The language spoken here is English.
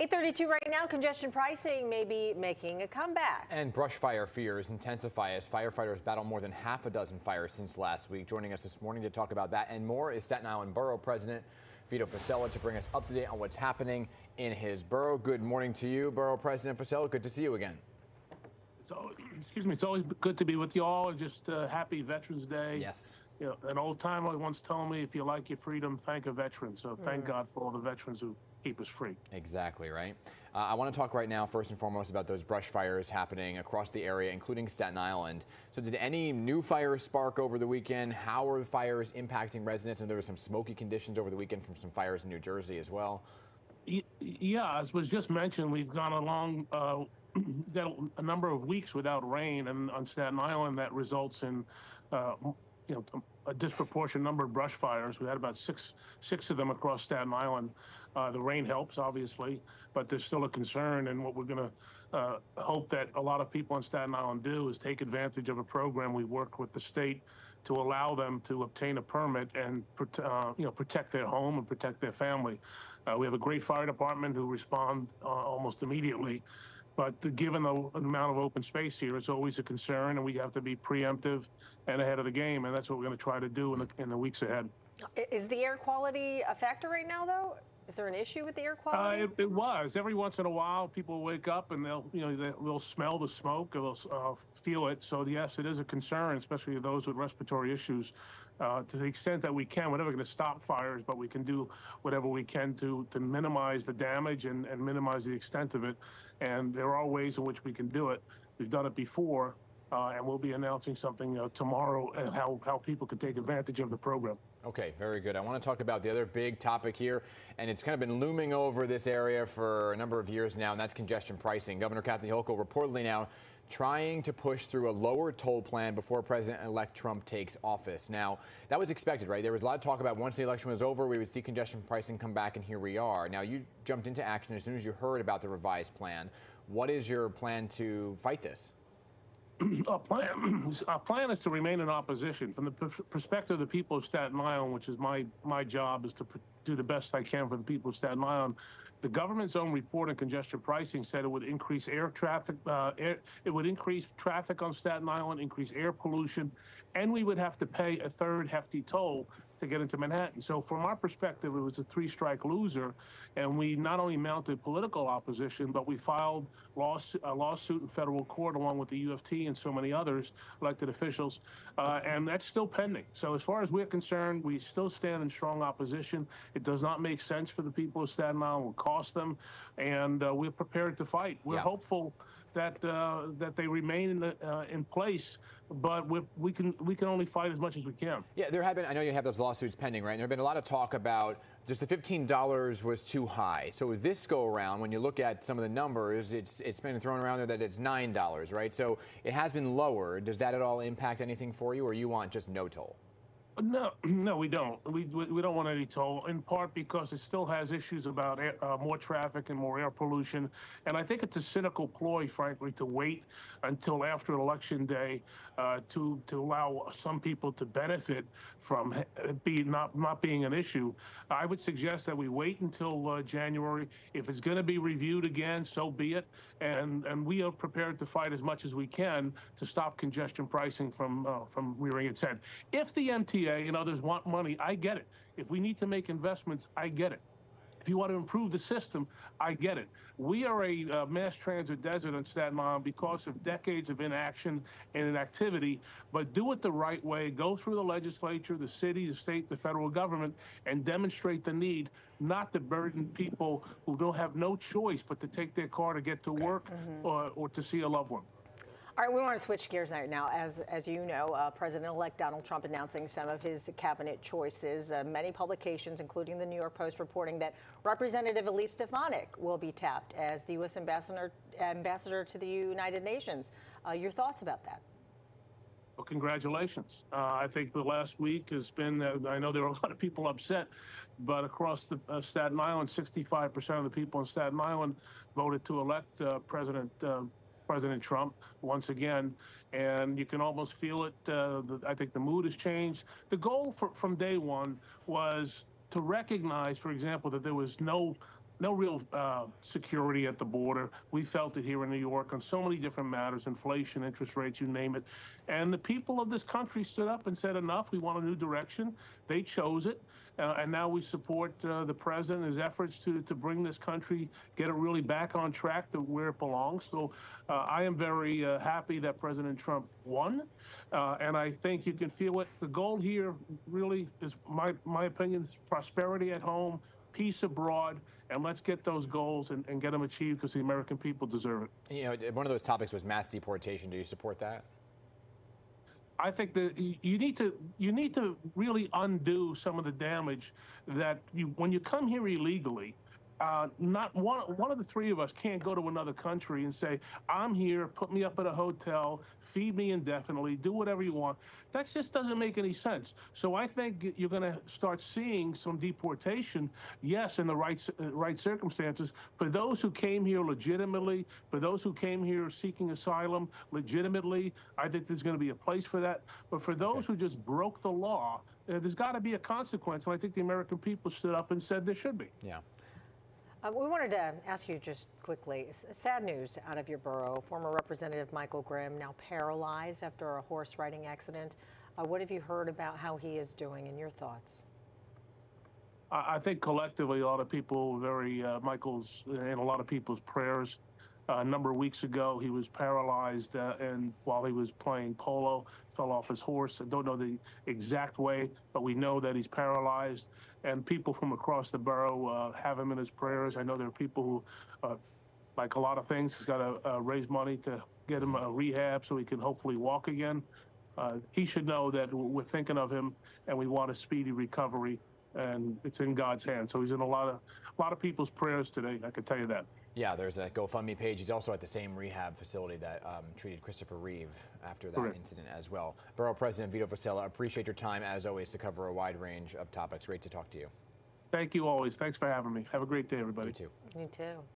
8:32 right now. Congestion pricing may be making a comeback. And brush fire fears intensify as firefighters battle more than half a dozen fires since last week. Joining us this morning to talk about that and more is Staten Island Borough President Vito Fossella to bring us up to date on what's happening in his borough. Good morning to you, Borough President Fossella. Good to see you again. It's always good to be with you all. Just happy Veterans Day. Yes. You know, an old timer once told me, if you like your freedom, thank a veteran. So thank God for all the veterans who keep us free. Exactly right. I want to talk right now, first and foremost, about those brush fires happening across the area, including Staten Island. So did any new fires spark over the weekend? How are the fires impacting residents? And there were some smoky conditions over the weekend from some fires in New Jersey as well. Yeah, as was just mentioned, we've gone along, got a number of weeks without rain, and on Staten Island that results in a disproportionate number of brush fires. We had about six of them across Staten Island. The rain helps, obviously, but there's still a concern. And what we're going to hope that a lot of people on Staten Island do is take advantage of a program we work with the state to allow them to obtain a permit and protect their home and protect their family. We have a great fire department who respond almost immediately. But given the amount of open space here, it's always a concern, and we have to be preemptive and ahead of the game, and that's what we're going to try to do in the weeks ahead. Is the air quality a factor right now, though? Is there an issue with the air quality? It was. Every once in a while, people wake up and they'll smell the smoke, or they'll feel it. So yes, it is a concern, especially those with respiratory issues. To the extent that we can, we're never going to stop fires, but we can do whatever we can to minimize the damage and minimize the extent of it. And there are ways in which we can do it. We've done it before, and we'll be announcing something tomorrow and how people can take advantage of the program. Okay, very good. I want to talk about the other big topic here, and it's kind of been looming over this area for a number of years now, and that's congestion pricing. Governor Kathy Hochul reportedly now trying to push through a lower toll plan before President-elect Trump takes office. Now, that was expected, right? There was a lot of talk about once the election was over, we would see congestion pricing come back, and here we are. Now, you jumped into action as soon as you heard about the revised plan. What is your plan to fight this? Our plan is to remain in opposition. From the perspective of the people of Staten Island, which is my job, is to do the best I can for the people of Staten Island. The government's own report on congestion pricing said it would increase air traffic. It would increase traffic on Staten Island, increase air pollution, and we would have to pay a third hefty toll to get into Manhattan. So from our perspective, it was a three-strike loser, and we not only mounted political opposition, but we filed a lawsuit in federal court along with the UFT and so many others, elected officials, and that's still pending. So as far as we're concerned, we still stand in strong opposition. It does not make sense for the people of Staten Island. It will cost them, and we're prepared to fight. We're hopeful that they remain in place, but we can only fight as much as we can. Yeah, there have been. I know you have those lawsuits pending, right? And there have been a lot of talk about just the $15 was too high. So this go around, when you look at some of the numbers, it's been thrown around there that it's $9, right? So it has been lowered. Does that at all impact anything for you, or you want just no toll? No, we don't. We don't want any toll, in part because it still has issues about more traffic and more air pollution. And I think it's a cynical ploy, frankly, to wait until after Election Day to allow some people to benefit from it not being an issue. I would suggest that we wait until January. If it's going to be reviewed again, so be it. And we are prepared to fight as much as we can to stop congestion pricing from rearing its head. If the MTA and others want money, I get it. If we need to make investments, I get it. If you want to improve the system, I get it. We are a mass transit desert on Staten Island because of decades of inaction and inactivity, but do it the right way. Go through the legislature, the city, the state, the federal government, and demonstrate the need, not to burden people who don't have no choice but to take their car to get to work or to see a loved one. All right, we want to switch gears right now. As you know, President-elect Donald Trump announcing some of his cabinet choices. Many publications, including the New York Post, reporting that Representative Elise Stefanik will be tapped as the U.S. ambassador to the United Nations. Your thoughts about that? Well, congratulations. I think the last week has been, I know there are a lot of people upset, but across the Staten Island, 65% of the people in Staten Island voted to elect President Trump once again, and you can almost feel it. I think the mood has changed. The goal from day one was to recognize, for example, that there was no no real security at the border. We felt it here in New York on so many different matters, inflation, interest rates, you name it. And the people of this country stood up and said, enough, we want a new direction. They chose it. And now we support the president, his efforts to bring this country, get it really back on track to where it belongs. So I am very happy that President Trump won. And I think you can feel it. The goal here really is, my opinion, is prosperity at home, peace abroad, and let's get those goals and get them achieved because the American people deserve it. You know, one of those topics was mass deportation. Do you support that? I think that you need to really undo some of the damage that when you come here illegally. Not one of the three of us can't go to another country and say, I'm here, put me up at a hotel, feed me indefinitely, do whatever you want. That just doesn't make any sense. So I think you're going to start seeing some deportation, yes, in the right circumstances, for those who came here legitimately, for those who came here seeking asylum legitimately. I think there's going to be a place for that. But for those who just broke the law, there's got to be a consequence. And I think the American people stood up and said there should be. Yeah. We wanted to ask you just quickly, sad news out of your borough. Former Representative Michael Grimm now paralyzed after a horse riding accident. What have you heard about how he is doing and your thoughts? I think collectively a lot of people Michael's in a lot of people's prayers. A number of weeks ago, he was paralyzed and while he was playing polo, fell off his horse. I don't know the exact way, but we know that he's paralyzed. And people from across the borough have him in his prayers. I know there are people who, like a lot of things, he's got to raise money to get him a rehab so he can hopefully walk again. He should know that we're thinking of him and we want a speedy recovery, and it's in God's hands. So he's in a lot of people's prayers today, I can tell you that. Yeah, there's a GoFundMe page. He's also at the same rehab facility that treated Christopher Reeve after that incident as well. Borough President Vito Fossella, appreciate your time as always to cover a wide range of topics. Great to talk to you. Thank you always. Thanks for having me. Have a great day, everybody. You too. You too.